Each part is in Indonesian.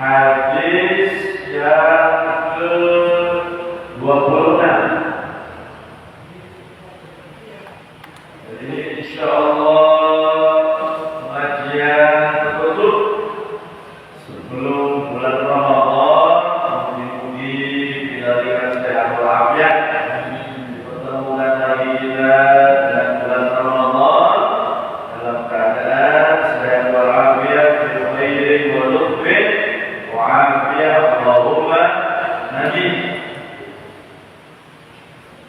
Hadis yang ke-26. Jadi insyaallah pengajian tutup sebelum bulan Ramadan. Mudah-mudahan diberikan sehat walafiat, dipertemukan lagi kita dan bulan Ramadan dalam keadaan sehat walafiat, khairin wa lutfin wa afiyah, Allahumma amin.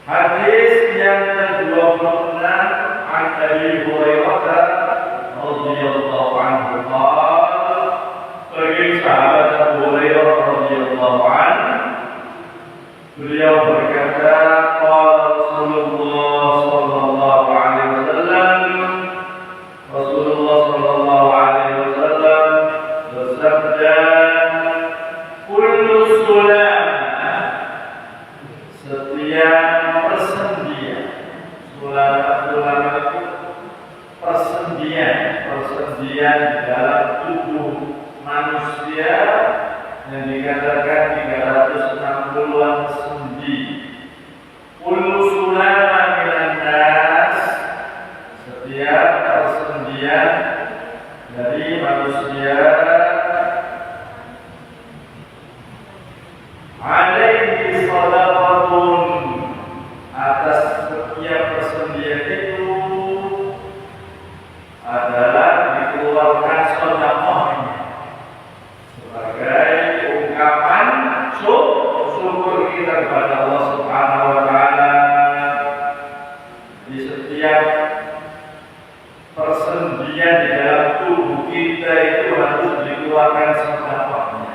Hadis yang ke-26 an Abi Hurairah radhiyallahu anhu qala, dari sahabat Abu Hurairah radhiyallahu anhu, beliau berkata, qala Rasulullah sallallahu alaihi wasallam, Rasulullah sallallahu alaihi wasallam bersabda, kullu sulam, setiap persendian, sulam itu persendian di dalam tubuh manusia yang dikatakan 360-an sendi. Kullu sulama minan nas, setiap persendian dari manusia, alaihi sadaqatun, atas setiap persendian itu adalah dikeluarkan sedekahnya sebagai ungkapan syukur kita kepada Allah Subhanahu wa taala. Di setiap persendian di dalam tubuh kita itu harus dikeluarkan sedekahnya.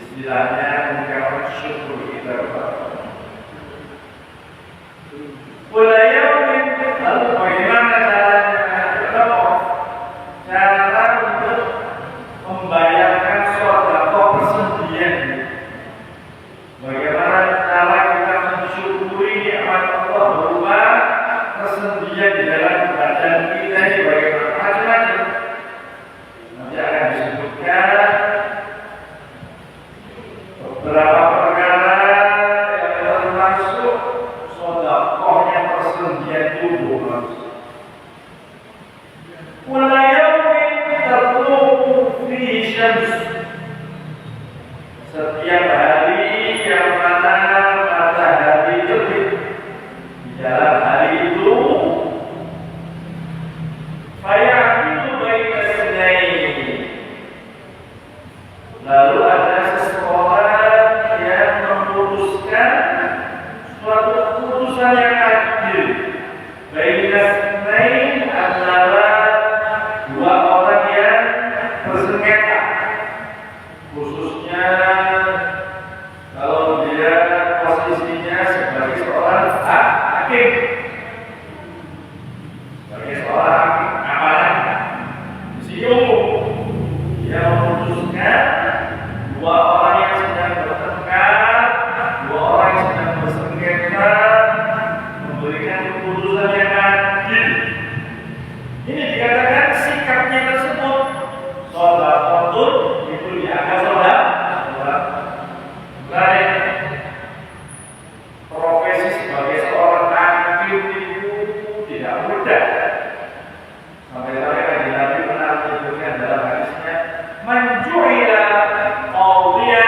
Istilahnya ungkapan syukur kita kepada Allah. Lalu bagaimana cara untuk membayarkan sedekah persendian? Bagaimana cara kita mensyukuri nikmat Allah berupa persendian di dalam badan kita ini? Bagaimana? Macam-macam. Nanti akan disebutkan beberapa perkara yang termasuk sedekahnya persendian tubuh manusia. Setiap hari yang mana matahari terbit, di dalam hari itu fayaqitu baina sunaini, lalu ada seseorang yang memutuskan suatu keputusan yang adil baina sunaini, antara dua orang yang bersengketa, khususnya kalau dia posisinya sebagai seorang hakim, sebagai seorang hakim amalan di sini umum, dia memutuskan dua orang yang sedang bertengkar, dua orang yang sedang bersengketa, memberikan keputusan yang adil. Ini dikatakan sikapnya tersebut sedekah, itu dianggap sedekah. Baik, profesi sebagai seorang hakim itu tidak mudah. Sampai-sampai Nabi pernah menyebutkan dalam hadisnya, man ju'ila qadhiyan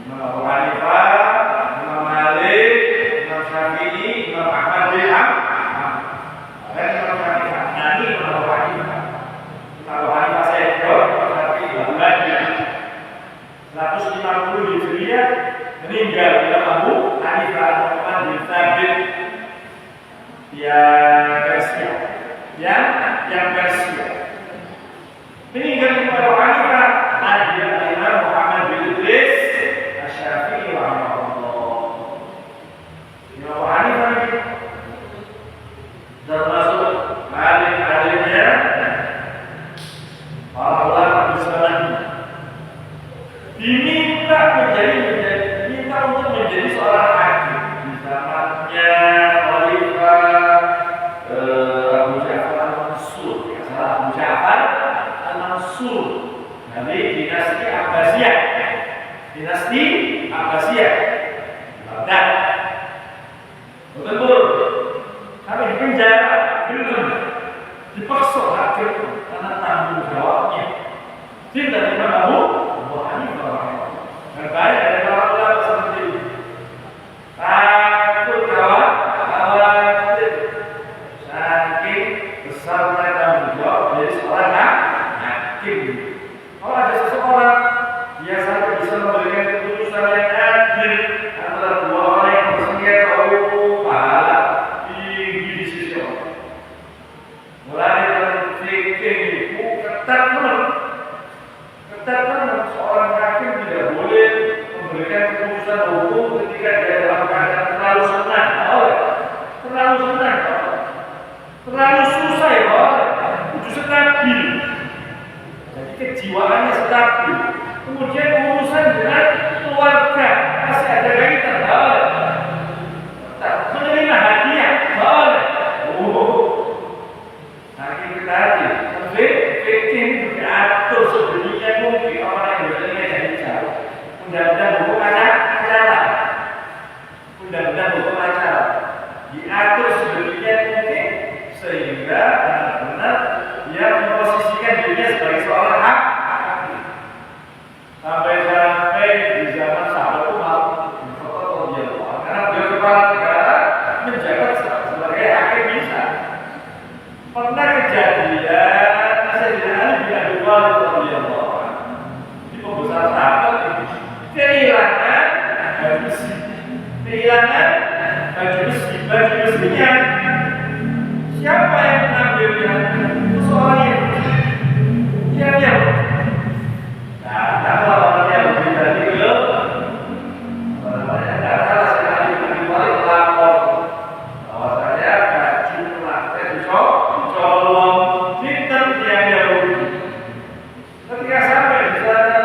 Imam Abu Hanifah, Imam Malik, Imam Syafi'i, Imam Ahmad bin Hanbal. Dan Imam Syafi'i nanti Imam Abu Hanifah. Imam Abu Hanifah saya jawab, Imam Syafi'i bagi 150 Hijriah meninggal Imam Abu Hanifah Muhammad bin Thabit yang Persia. Yang Persia. Meninggal Imam Abu Hanifah adalah Imam Muhammad bin Idris Asy-Syafi'i rahimahullah. Imam Abu Hanifah ini termasuk alim-alimnya para ulama besar. Diminta untuk menjadi seorang hakim di zamannya Khalifah Abu Ja'far Al-Mansur. Abu Ja'far Al-Mansur dari dinasti Abbasiyah. Dinasti Abbasiyah. Baghdad. Betul. Tapi di penjara belum dipaksa hakim karena tanggung jawabnya. Cinta Imam Abu Hanifah. Terbaik dari para ulama seperti ini. Takut khawatir saking besarnya tanggung jawab dari seorang hakim. Kalau ada seseorang dia sampai bisa memberikan keputusan yang adil antara dua orang yang bersengketa, pahala tinggi di sisi Allah. Mulai dari fikih itu ketat seorang hakim tidak boleh memberikan keputusan hukum ketika dia dalam keadaan terlalu senang, terlalu susah ya, itu stabil. Jadi kejiwaannya stabil. Kemudian urusan dengan keluarga masih ada kaitan, menerima hadiah, hakim kita tadi, fikih diatur sedemikian mungkin orang yang bertanya jadi jauh. Undang-undang hukum acara diatur sedemikian mungkin sehingga benar-benar dia memposisikan dirinya sebagai seorang hakim. Sampai di zaman sahabat Umar karena beliau kepala negara menjabat sebagai hakim bisa. Pernah kejadian Sayyidina Ali bin Abi Thalib radhiyallahu anhu di pembesar sahabat itu kehilangan baju besinya. Siapa yang mengambilnya? Seorang yang kalau orangnya lebih dari itu, salah sekali balik lapor bahwa saya baju pelaknya dicolong hitam yang Yahudi. Ketika sampai di sana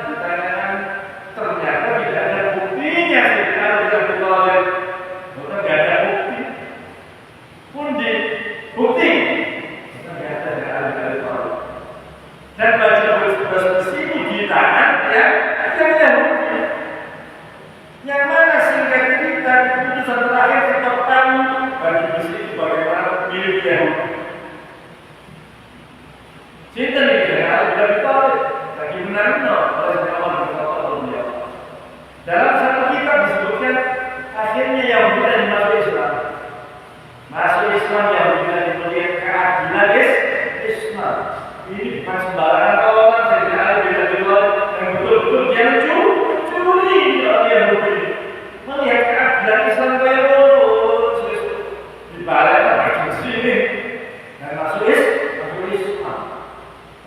ditanyakan, ternyata tidak ada buktinya. Kalau tidak ditolak, tidak ada bukti. Pun di bukti ternyata ada tolak. Dan baju besi itu di tangan yang Yahudi. Yang mana sehingga kita keputusan terakhir kita tahu baju besi itu bagaimana milik Yahudi. Cinta ini kalau tidak ditolak lagi benar-benar oleh Allah Subhanahu. Dalam satu kitab disebutkan akhirnya Yahudi dan masuk Islam. Masuk Islam Yahudi dan melihat keadilan Islam. Ini bukan sembarangan orang Sayyidina Ali bin Abi Thalib yang betul-betul dia mencuri orang Yahudi. Melihat keadilan Islam kayak dibalik di sini dan masuk Islam.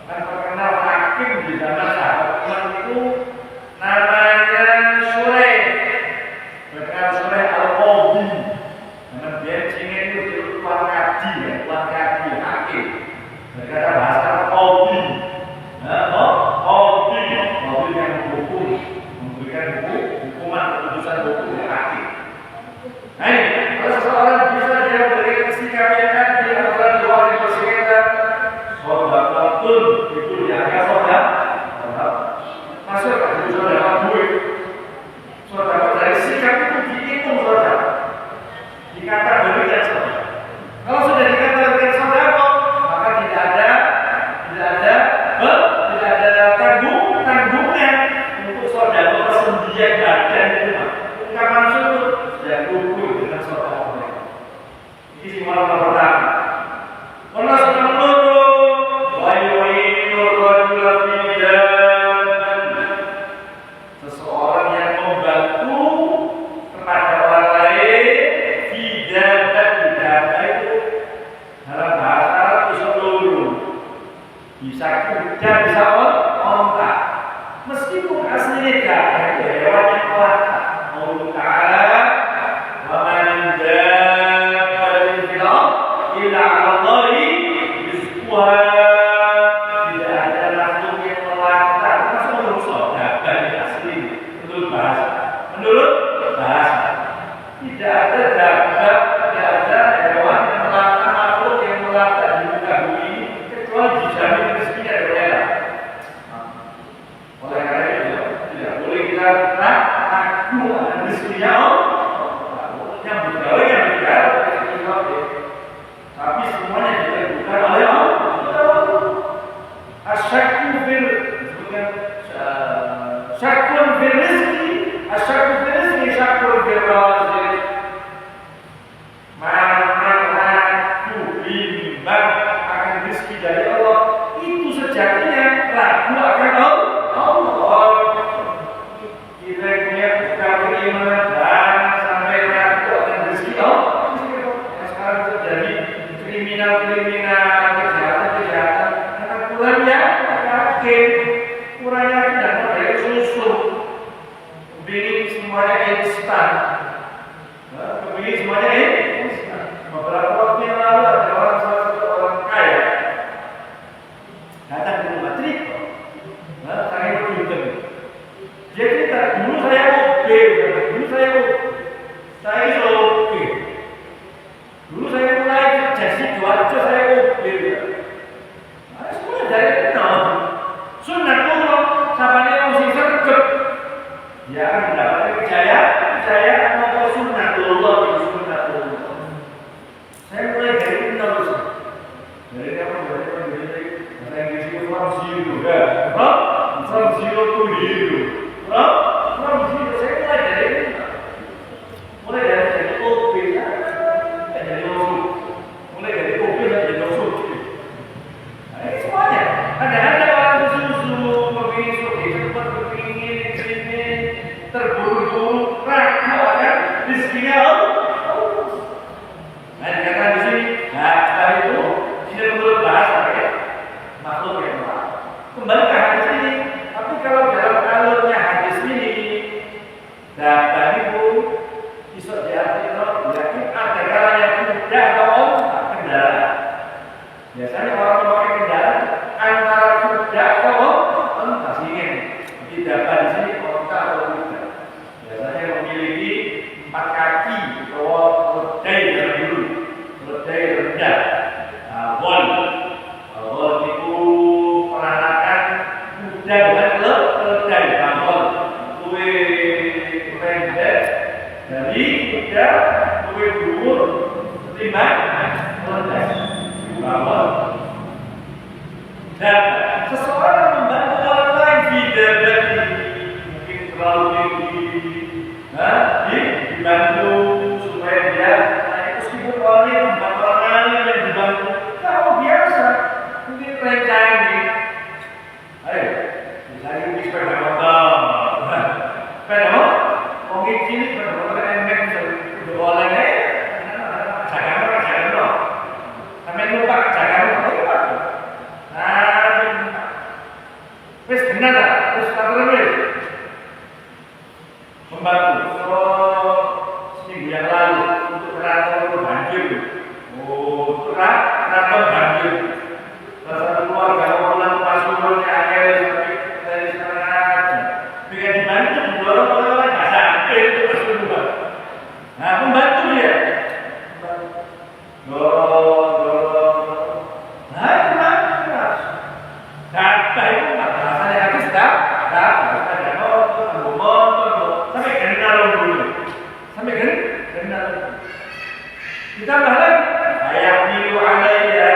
Akan terkenal hakim di zaman sahabat Umar itu namanya Sulaim. Terkenal Sulaim Al-Qadhi. Karena dia ingin itu tuan kadi hakim. Berkata bahasa Qadhi. Qadhi yang hukum, memberikan hukuman keputusan hukum yang hakim. Nah ini, kalau seseorang bisa dia memberikan sikap yang adil antara dua orang yang bersengketa, sodabatun itu dianggap sodabat. Masuk ke sodabat duit. Sodabat dari sikap itu dihitung sodabat. Dikategorikan sodabat. Kalau sudah dikategorikan sodabat, maka tidak ada tanggungnya untuk sodabat persendian menurut bahasa. Tidak ada dapat, tidak ada hewan yang melata, makhluk yang melata di muka bumi ini kecuali dijamin rezekinya dari Allah. Oleh karena itu tidak boleh kita ragu akan rezekinya yang bergawe yang bergawe rezeki Allah. Tapi semuanya ditentukan oleh Allah. Asyakku fil syakun fil rizki, asyakku fil rizki, syakun fil razik. Ragu bimbang akan rezeki dari Allah itu sejatinya ragu akan Allah. Kira-kira bukan beriman dan sampai ragu akan rezeki Allah. Sekarang terjadi kriminal-kriminal, kejahatan-kejahatan karena kurang yakin, kurang yakin dan mereka susu kepingin semuanya instan, kepingin semuanya instan. Beberapa waktu yang lalu ada salah satu orang kaya datang ke rumah cerita, saya berjumpa. Dia cerita, dulu saya oke. Dulu saya mulai kerja Sidoarjo saya mobil. Semuanya dari nol. Sunatullah, sampai yang mesti sergap. Dia akan mendapatkan kejayaan mau sunatullah. Saya mulai dari nol. Dari apa? Dari Inggris from zero. From zero to hero. From zero saya mulai dari nol. Mulai dari mobil ya. Mulai dari kopi sampai nosuk. Ini semuanya. Ada orang susu, kepingin susu, cepat kepingin ini, terburu-buru, ragu akan rezekinya Allah. Nah dikatakan di sini, setelah itu tidak menurut bahasa ya, makhluk yang Allah. Kembali ke hadis ini. Tapi kalau dalam alurnya hadis ini, data itu bisa diartikan yakin ada kalanya kuda atau kendaraan. Biasanya orang memakai kendaraan antara kuda atau onta sini. Tidak pada sini onta atau kuda. Biasanya memiliki 4 kaki atau keledai dari dulu, keledai rendah. Wal itu peranakan kuda dengan keledai bangol. Kue pendek dari kuda kue dhuwur ketimbang keledai bangol. Dan seseorang membantu orang lain tidak mungkin terlalu tinggi, dibantu supaya dia meskipun orang ini membantu orang lain yang dibantu kalau biasa mungkin rencangan nih. Ayo misalnya di sepeda motor, sepeda motor ini sepeda motor endek udah olehnya jangan dong sampai lupa jangan wis benar tak? Terus terus membantu seminggu yang lalu untuk keraton banjir. Untuk keraton banjir. Salah satu keluarga pulang Pasuruannya akhirnya dari sekarang dengan dibantu didorong oleh orang nggak sampai itu Pasuruan. Nah membantu dia. Dorong. Nah itu keras. Data itu nggak rasanya habis data sampai kenal dulu, sampai kenal. Ditambah lagi, ayat nilu alaiya,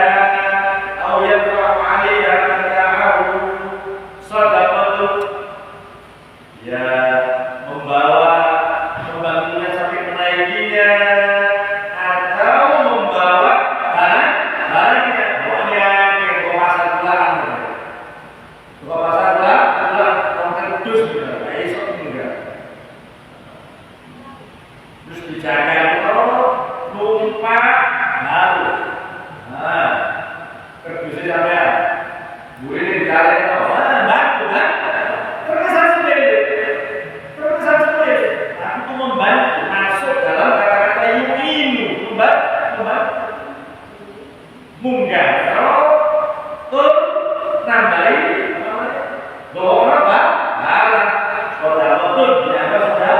atau yang berapa alaiya tahu sadaqatu, ya membawa membantunya sampai menaikinya. Terus dijaga numpak baru. Terus sampai gue ini jalan bantu kan? Terkesan sepele. Aku tuh membantu masuk dalam kata-kata yu'inu, membantu. Munggah. Kalau tuh nambahin dorong apa? Saudara betul, tidak ada saudara.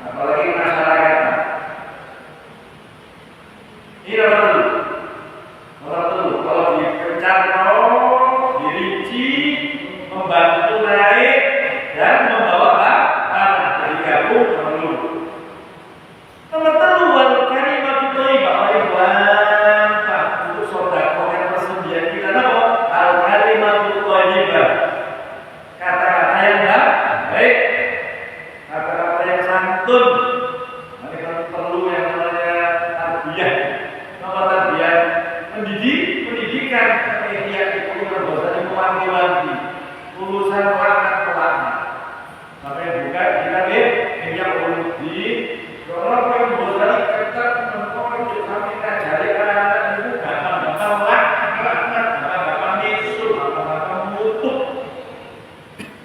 apalagi masyarakat. Ini nomor satu, kalau dipencet dirinci, membantu naik dan membawa tanah dari gabung perlu. Nomor satu, wal kalimat thayyibah untuk sedekah yang persembahan kita apa? Al kalimat thayyibah. Kata-kata yang baik, kata-kata yang santun. Mereka perlu yang namanya tarbiyah. Apa tarbiyah? Pendidikan kemudian itu berbahasa wanti-wanti. Lulusan pelaknat. Sampai buka kita yang uludi. Orang yang berbahasa ketat menentukan kami cari anak-anak itu gampang lah, gampang nisul, gampang mutuk.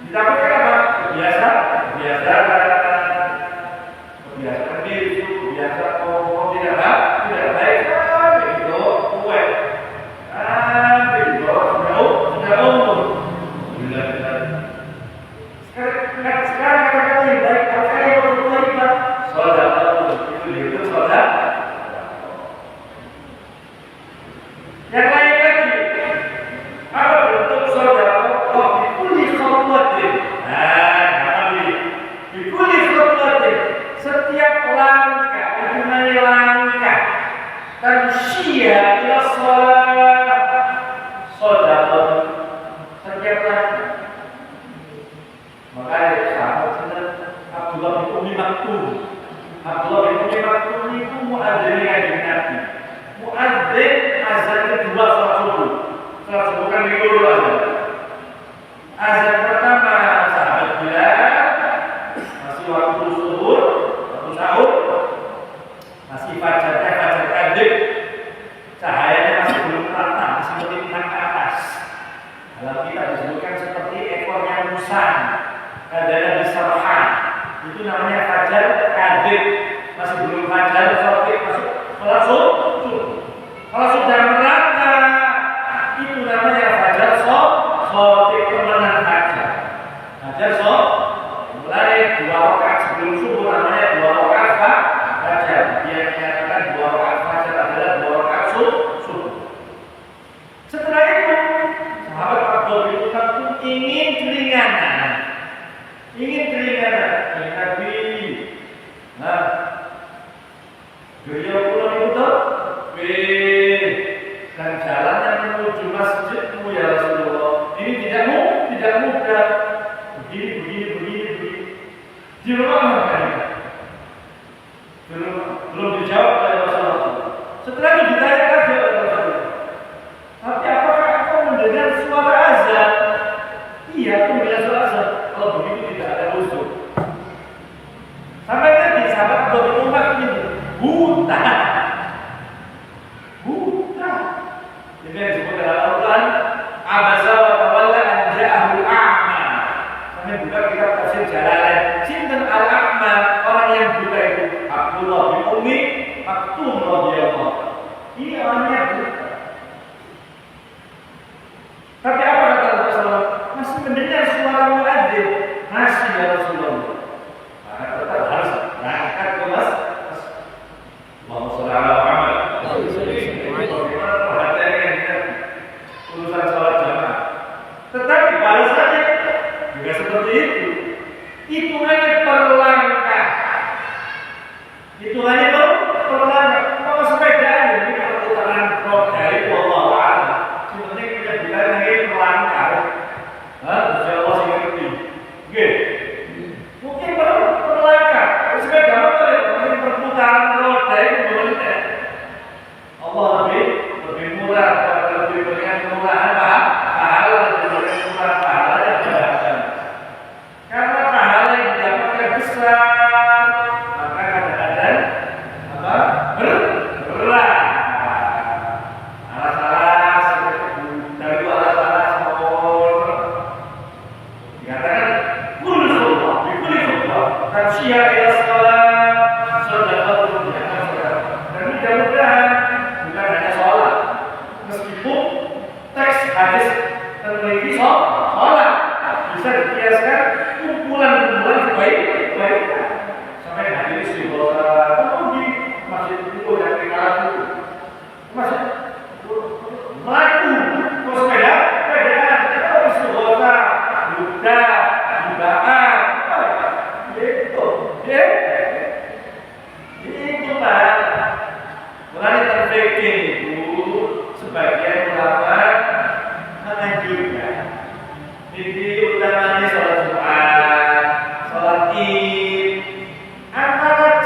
Didapatkan apa? Kebiasaan diri itu, kebiasaan ngomong tidak baik, begitu, kue, begitu, sudah umur. Sekarang kata-kata yang baik, kata yang berkualitas, saudara itu saudara. Yang lain lagi, apa bentuk saudara? Oh, dikuli khawwatin. Dikuli khawwatin. Setiap langkah, itu langkah tamsyiah ila shalah saudara. Setiap langkah. Makanya sahabat benar Abdullah bin Umi Maktum. Abdullah bin Umi Maktum itu muadzin kanjeng Nabi. Muadzin azan kedua salat subuh. Salat subuh kan dulu azan. Azan pertama sahabat Bilal masih waktu zuhur, waktu sahur, masih fajar kadib. Cahayanya masih belum rata, masih melintang ke atas. Dalam kita disebutkan seperti ekornya musang. Adanya di Sarhan, itu namanya fajar kadib, masih belum fajar sotik, masih sholat subuh. Kalau sudah merata, itu namanya fajar sotik, kemenangan fajar. Fajar mulai 2 rakaat sebelum subuh namanya 2 rakaat fajar. Dia menyatakan 2 rakaat fajar adalah 2 rakaat subuh. Setelah itu, sahabat Abdullah bin Maktum ingin keringanan. Nabi. Nah, beliau pulang itu dan jalan yang menuju masjidmu ya Rasulullah. Ini tidak mudah. Begini. Di rumah kan? Belum dijawab oleh Rasulullah. Setelah itu ditanya lagi oleh Rasulullah. Tapi apakah kau mendengar suara azan? Iya, aku mendengar suara azan. Kalau begitu tidak ada usul. Sampai tadi sahabat Abdullah bin Umar ini buta. Ini yang disebut dalam Al-Quran abasa wa tawalla an ja'ahul a'ma. Sampai buka kitab tafsir Jalalain. Sinten al-a'ma, orang yang buta itu Abdullah bin Umi Maktum radhiyallahu. Ini orangnya buta. Tapi apa kata Rasulullah? Masih mendengar suara muadzin. Masih ya Rasulullah. Maka tetap harus berangkat ke masjid. Allahumma shalli ala Muhammad. Urusan sholat jamaah. Tetapi balasannya juga seperti itu. Itu hanya perlangkah. Kalau sepeda ini perputaran roda itu Allah a'lam. Sebenarnya kita bilang lagi melangkah. Insya Allah sih ngerti. Mungkin perlangkah. Sepeda motor mungkin perputaran roda itu boleh. Allah lebih murah, lebih berikan kemurahan pahala, lebih berikan kemurahan pahala yang beragam. Karena pahala yang didapatkan besar, maka kadang-kadang berat. Alas-alas dari alas-alas mohon dikatakan kululullah, tamsyiah ila shalah, sedekah dan mudah-mudahan bukan hanya sholat, meskipun teks hadis terlebih sholat bisa dikiaskan kumpulan kebaikan sampai hari antara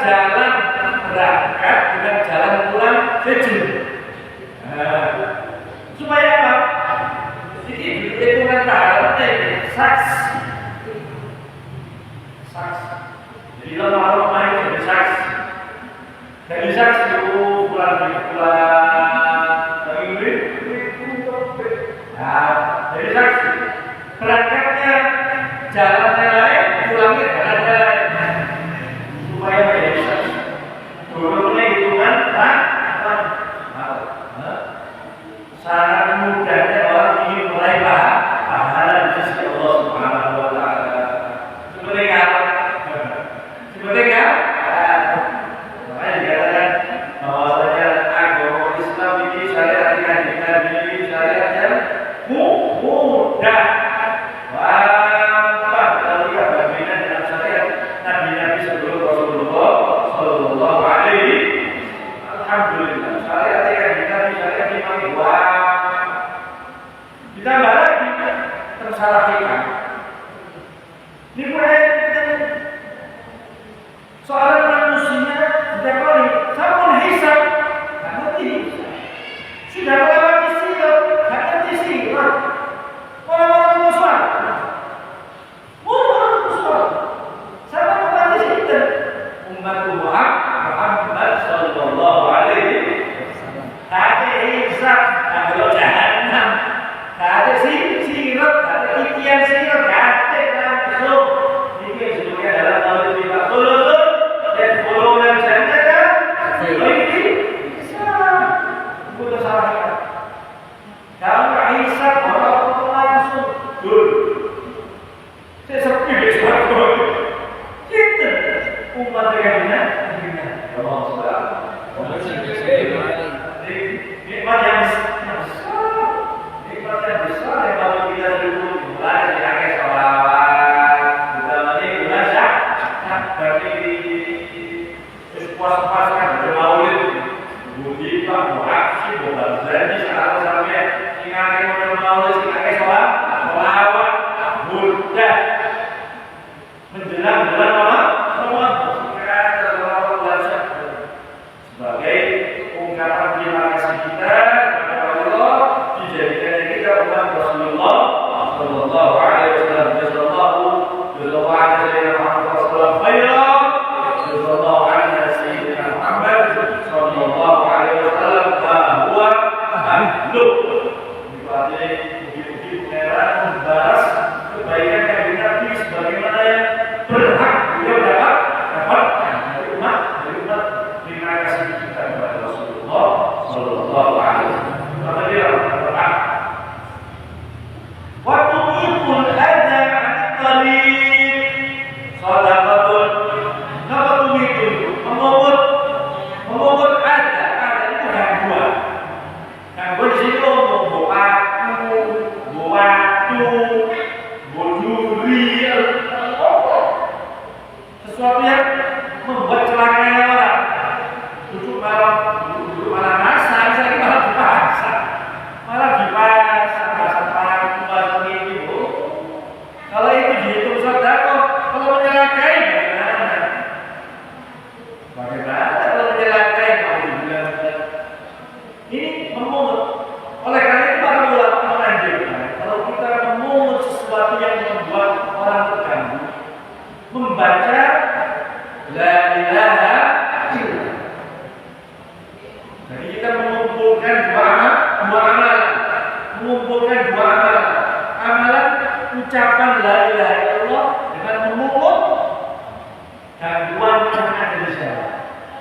jalan berangkat dengan jalan pulang sejauh. Supaya apa? Ini hitungan pahalanya saksi. Jadi lama-lama itu jadi saksi. Dari saksi itu bulan dari saksi. Berangkatnya jalannya lain, pulangnya jalannya lain. Supaya menjadi saksi. Dulunya hitungan sangat mudahnya orang ingin meraih pahala di sisi Allah Subhanahu wa Ta'ala. Seperti kan? Makanya dikatakan bahwasanya agama Islam ini syariat Nabi syariat yang mudah. Gampang kalau kita berbeda dengan syariat Nabi sebelum Rasulullah Sallallahu Alaihi. Alhamdulillah syariat Nabi syariat yang mudah. Ditambah lagi tersalah kita. Ini mulai soalan manusia sudah kali sampun hisab, nggak ngerti. Sudah melewati sirot, nggak ngerti sirot. Orang-orang musuh, sama umat Islam, umat Muhammad Sallallahu Alaihi Wasallam. Ada hisab, ada jahannam, ada sirot, ada ikhtiar sirot, ada langsung. Ini sebutnya dalam tahun 50. Dan golongan jannah kan ini bukan salah kita. Kalau hisab orang langsung saya sepi besok kita umat dengan Allah Subhanahu nikmat yang besar yang kalau kita dulu mulai dari sholawat utamanya bulan Syawal berarti puasa kan bermaulid, budi pak, muaksi, bukan berarti saat sampai ingatkan bermaulid, ingatkan sholawat, mudah menjelang apa? Semua sebagai ungkapan terima kasih kita kepada Allah dijadikannya kita umat Rasulullah Sallallahu Alaihi Wasallam. Jazakallahu alaihi wasallam. Sallallahu Alaihi Wasallam bahwa makhluk berarti begitu merah membalas kebaikan yang Nabi sebagaimana yang berhak beliau dapatkan dari umat terima kasih kita kepada Rasulullah Sallallahu Alaihi Wasallam. Karena dia berhak. Waktu itu ada qalil sadaqatun nabatu itu mengumpul ada itu gangguan di situ mau waktu duri sesuatu yang membuat celakanya orang duduk malah masa misalnya malah dipaksa bahasa ini kalau itu dihitung sedekah kalau menyelakai bagaimana kalau menyelakai ini memungut. Oleh karena itu para ulama menganjurkan kalau kita memungut sesuatu yang membuat orang terganggu, membaca la ilaha illallah. Jadi kita mengumpulkan dua amalan, amalan ucapan la ilaha illallah dengan memungut gangguan yang ada di sana.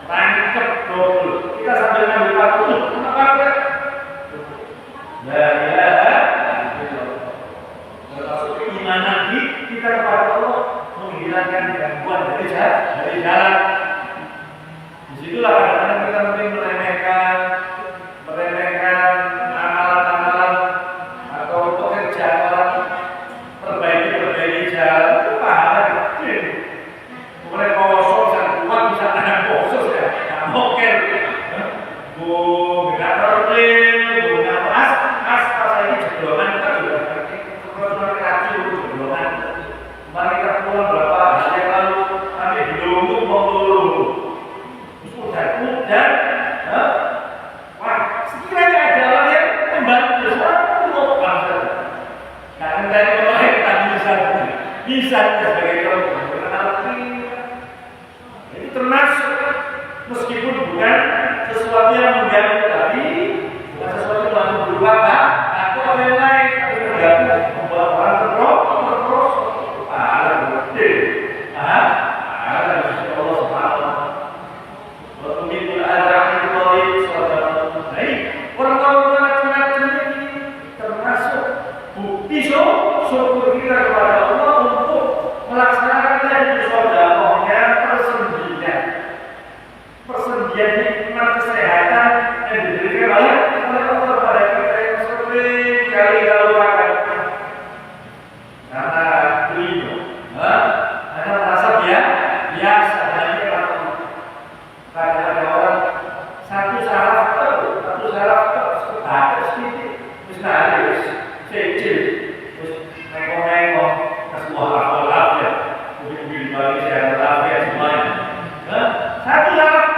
Rangkep double. Kita sambil ngambil waktu. Kenapa enggak? La ilaha illallah. Termasuk keimanan kita kepada Allah menghilangkan gangguan dari jalan. Disitulah kadang-kadang kita mungkin meremehkan amalan-amalan atau pekerjaan orang perbaiki jalan itu pahala kecil. Mulai kosong dan kuat bisa tahan kosong ya, nggak mokel. Nggak terlil, nggak pas ini jeblonan kita juga. Kalau kaki itu jeblonan. Mari kita pulang berapa hari yang lalu Ada Gusti Allah Subhanahu wa taala. Wa tumidul azraqi qalil sadaqah. Nah, orang macam-macam ini termasuk bukti syukur kita kepada Allah untuk melaksanakan tadi sedekahnya persendian nikmat kesehatan yang diberikan oleh Allah kepada kita yang sering kali lupakan karena beliau karena merasa biasa hanya karena ada orang satu saraf sedikit terus nangis kecil terus nengok sebuah akal ya mungkin bagi saya ya semuanya satu saraf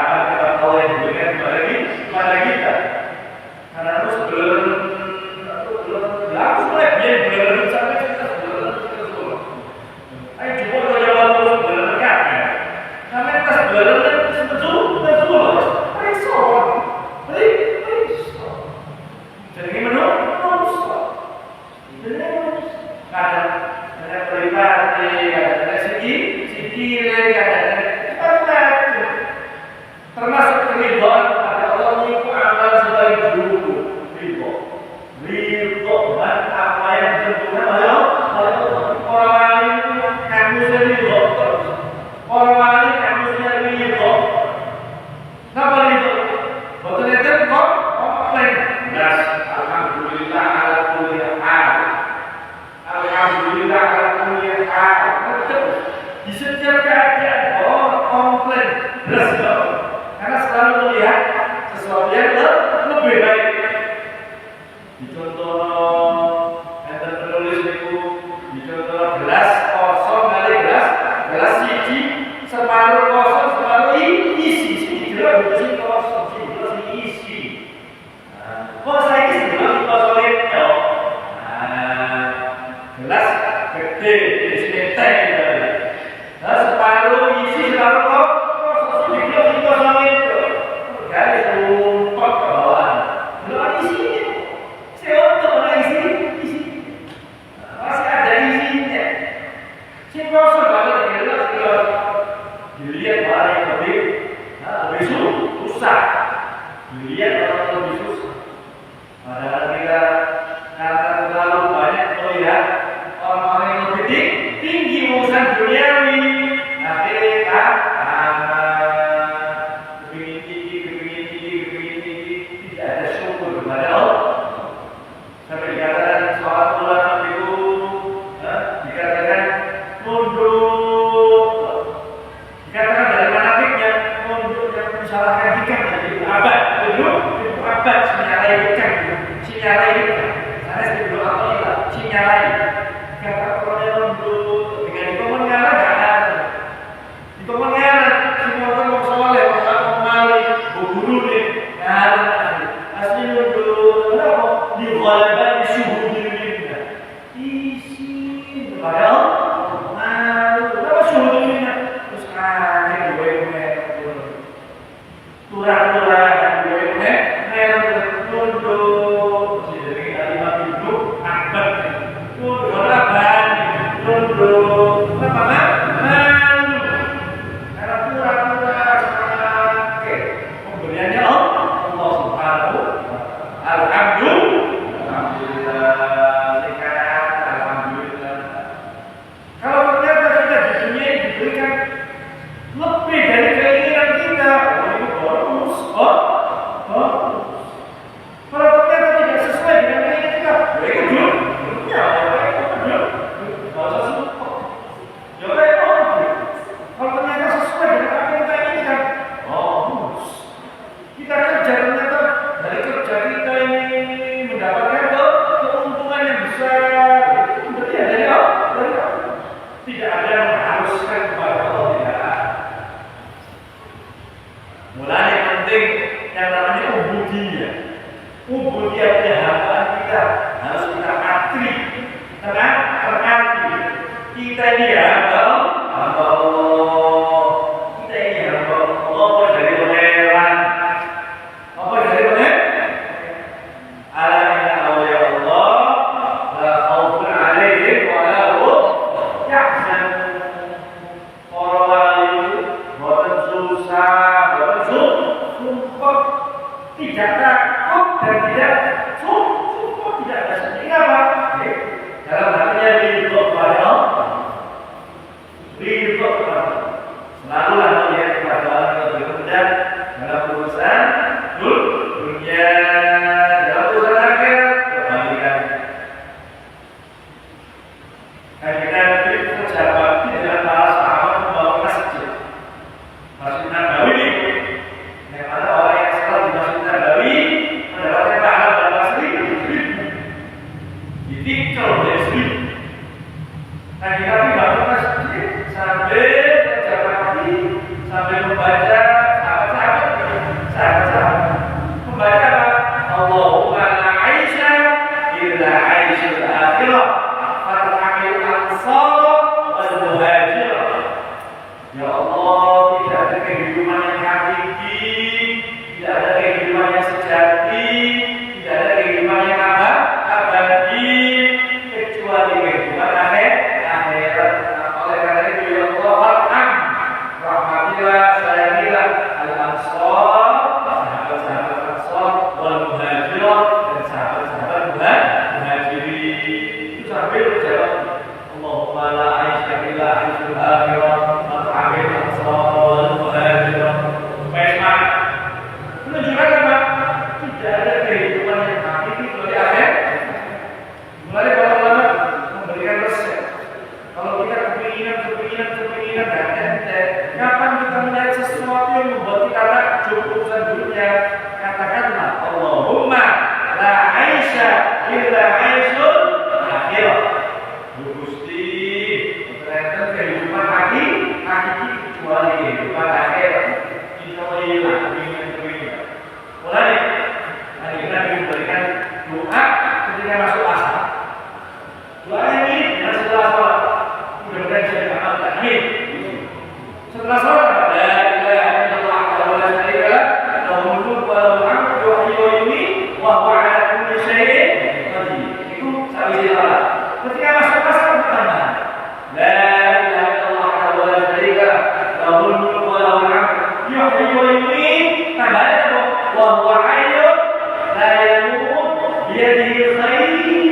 kita tahu yang diberikan kepada kita karena terus belum mulai biar belum sampai kita belum ayo coba kalau jawab belum kan sampai pas belum betul jadi gimana ada pribadi ada segi ada termasuk keridhaan pada Allah itu amal sebaik dulu ridho dan apa yang ditentukan oleh orang lain kamu ridho orang lain kamu ridho kenapa ridho? Betul itu kok komplain das alhamdulillah ala kulli hal alhamdulillah ala kulli hal di setiap keadaan komplain das karena selalu melihat sesuatu yang lebih baik. Dicontoh enten penulis itu dicontoh gelas kosong kali gelas siji separuh kosong separuh isi gelas bersih kosong gelas isi. Kok saya isi gelas kosongin yo. Gelas gede isi teh gitu. Separuh isi separuh kosong gelas kosongin. Kali tumpah ke bawah. Belum isi. Masih ada isinya. Si kosong banget gelas dilihat orang yang lebih susah. Dilihat orang lebih susah. Padahal kita karena terlalu banyak melihat orang-orang yang lebih tinggi urusan duniawi. Akhirnya kita kepingin tinggi, tidak ada syukur kepada Allah. Sampai dikatakan sholat ulama itu dikatakan tunduk, dikatakan dari manafiknya tunduk yang mensalahkan ikan jadi abad tunduk itu abad sinyalai ikan karena sebelum apa sinyalai kata orangnya tunduk dengan dikomen ngalah nggak ada dikomen ngalah semua orang mau soleh mau mali mau guru nih ngalah asli tunduk kenapa diwalaban disuruh dirinya isi padahal kenapa suruh dirinya terus aneh gue turah-turah gue tunduk jadi kalimat hidup abad tunduk laban tunduk apa malu karena turah-turah pemberiannya Allah Subhanahu alhamdulillah sehat alhamdulillah. Kalau ternyata kita di dunia diberikan lebih dari keinginan kita, itu bonus. Kalau ternyata tidak sesuai dengan keinginan kita, itu dunia. Kalau ternyata sesuai dengan apa yang kita inginkan, bonus. Kita kerja ternyata dari kerja kita ini mendapatkan keuntungan yang besar. Berarti ada dari Allah. Tidak ada yang mengharuskan kepada Allah tidak. Mulai yang penting yang namanya ubudiyah. Ubudiyah hambaan kita harus kita patri, terkati. Kita ini hamba Allah. Kita ini hamba Allah dari pengeran. Apa dari pengeran? Alam Nabi bangun masjid sambil baca pagi, sambil membaca sahabat-sahabat membaca apa? Allahumma la aisha illa aishul akhirah fathamil ansar wal muhajirah. Ya Allah, tidak ada kehidupan yang hakiki, tidak ada kehidupan yang sejati, tidak ada kehidupan yang abadi kecuali kehidupan akhirat. Oleh karena itu ya Allah, rahmatilah, sayangilah al-ansar, sahabat-sahabat ansar, wal muhajirah, dan sahabat-sahabat muhajirin. Itu sambil berjawab Allahumma la aisha illa aishul akhirah fathamil ansar wal muhajirah. Supaya semangat menunjukkan apa? Tidak ada kehidupan yang hakiki kecuali akhirat. Mulai para ulama memberikan resep. Kalau kita kepinginan dan ente, kapan kita melihat sesuatu yang membuat kita takjub urusan dunia, katakanlah Allahumma la aisha illa aishul akhirah. Gusti, ternyata kehidupan hakiki kecuali kehidupan akhirat. Kita hilang kepinginan. Mulai hari kita memberikan doa ketika masuk asar. Doa ini yang setelah sholat. Mudah-mudahan bisa diamalkan. Amin. Setelah sholat, la ilaha illallah wa la syarika lah, lahul mulku wa lahul hamdu yuhyi wa yumiit wa huwa ala kulli syai'in qadir. Itu sabili sholat. Ketika masuk asar pertama, la ilaha illallah wa la syarika lah, lahul mulku wa lahul hamdu yuhyi wa yumiit. Tambahnya apa? Wa huwa hayyun la yamut biyadihi al-khair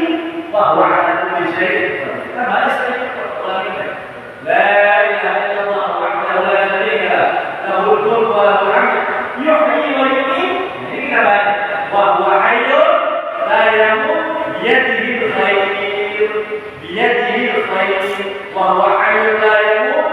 wa huwa ala kulli syai'in qadir. Tambahnya sekali لا إله إلا الله وحده لا شريك له له الملك وله الحمد يحيي ويميت وهو حي لا يموت بيده الخير وهو حي لا يموت